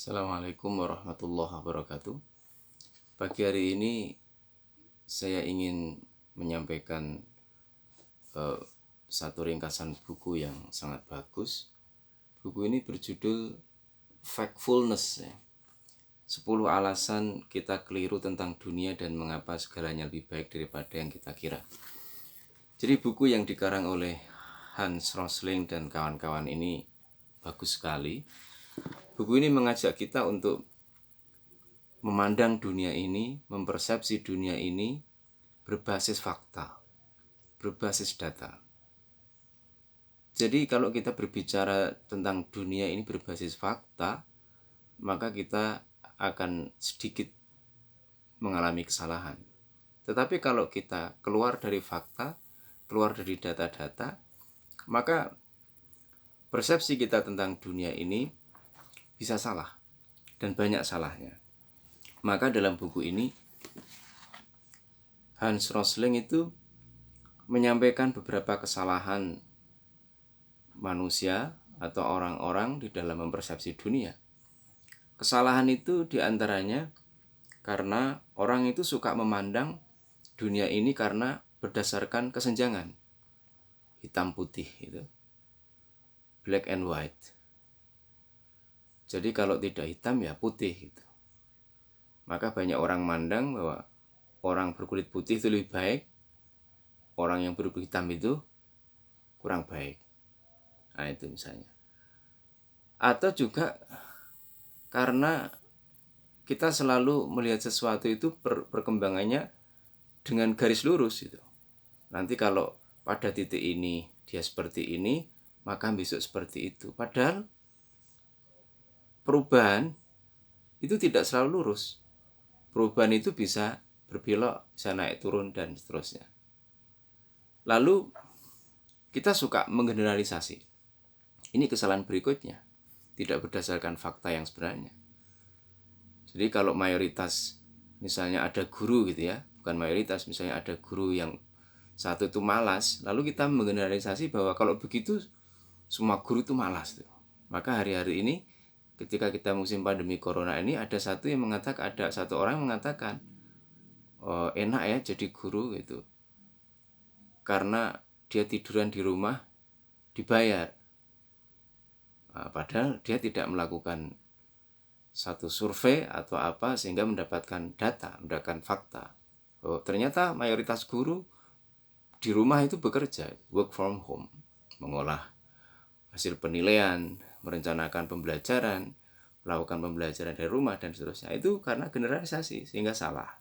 Assalamualaikum warahmatullahi wabarakatuh. Pagi hari ini saya ingin menyampaikan satu ringkasan buku yang sangat bagus. Buku ini berjudul Factfulness, ya. 10 alasan kita keliru tentang dunia dan mengapa segalanya lebih baik daripada yang kita kira. Jadi buku yang dikarang oleh Hans Rosling dan kawan-kawan ini bagus sekali. Buku ini mengajak kita untuk memandang dunia ini, mempersepsi dunia ini berbasis fakta, berbasis data. Jadi kalau kita berbicara tentang dunia ini berbasis fakta, maka kita akan sedikit mengalami kesalahan. Tetapi kalau kita keluar dari fakta, keluar dari data-data, maka persepsi kita tentang dunia ini bisa salah dan banyak salahnya. Maka dalam buku ini Hans Rosling itu menyampaikan beberapa kesalahan manusia atau orang-orang di dalam mempersepsi dunia. Kesalahan itu diantaranya karena orang itu suka memandang dunia ini karena berdasarkan kesenjangan, hitam putih itu, black and white. Jadi kalau tidak hitam ya putih gitu. Maka banyak orang mandang bahwa orang berkulit putih itu lebih baik, orang yang berkulit hitam itu kurang baik. Nah itu misalnya. Atau juga karena kita selalu melihat sesuatu itu perkembangannya dengan garis lurus gitu. Nanti kalau pada titik ini dia seperti ini, maka besok seperti itu. Padahal perubahan itu tidak selalu lurus. Perubahan itu bisa berbelok, bisa naik turun dan seterusnya. Lalu kita suka menggeneralisasi. Ini kesalahan berikutnya, tidak berdasarkan fakta yang sebenarnya. Jadi kalau mayoritas misalnya ada guru gitu ya, bukan mayoritas, misalnya ada guru yang satu itu malas, lalu kita menggeneralisasi bahwa kalau begitu semua guru itu malas tuh. Maka hari-hari ini ketika kita musim pandemi corona ini ada satu orang yang mengatakan oh, enak ya jadi guru gitu. Karena dia tiduran di rumah dibayar. Nah, padahal dia tidak melakukan satu survei atau apa sehingga mendapatkan data, mendapatkan fakta. Oh, ternyata mayoritas guru di rumah itu bekerja, work from home, mengolah hasil penilaian, merencanakan pembelajaran, melakukan pembelajaran dari rumah dan seterusnya. Itu karena generalisasi sehingga salah.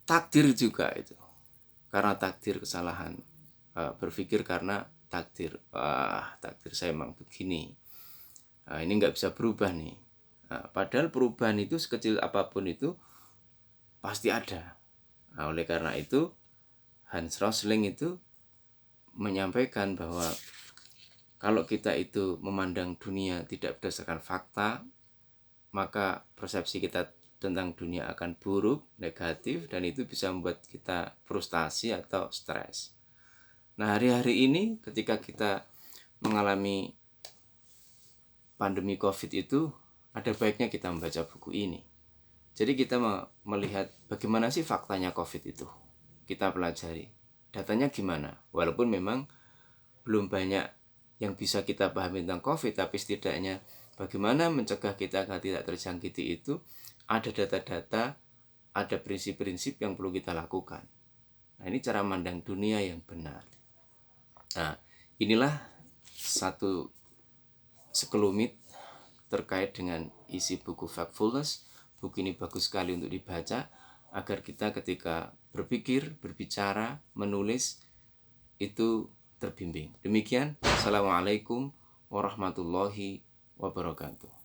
Takdir juga itu. Karena takdir kesalahan. Berpikir karena takdir. Takdir saya memang begini. Ini nggak bisa berubah nih. Padahal perubahan itu sekecil apapun itu pasti ada. Oleh karena itu Hans Rosling itu menyampaikan bahwa kalau kita itu memandang dunia tidak berdasarkan fakta, maka persepsi kita tentang dunia akan buruk, negatif, dan itu bisa membuat kita frustasi atau stres. Nah, hari-hari ini ketika kita mengalami pandemi COVID itu, ada baiknya kita membaca buku ini. Jadi kita melihat bagaimana sih faktanya COVID itu. Kita pelajari. Datanya gimana? Walaupun memang belum banyak yang bisa kita pahami tentang COVID, tapi setidaknya bagaimana mencegah kita agar tidak terjangkiti itu, ada data-data, ada prinsip-prinsip yang perlu kita lakukan. Nah, ini cara memandang dunia yang benar. Nah, inilah satu sekelumit terkait dengan isi buku Factfulness. Buku ini bagus sekali untuk dibaca agar kita ketika berpikir, berbicara, menulis itu terbimbing. Demikian, Assalamualaikum warahmatullahi wabarakatuh.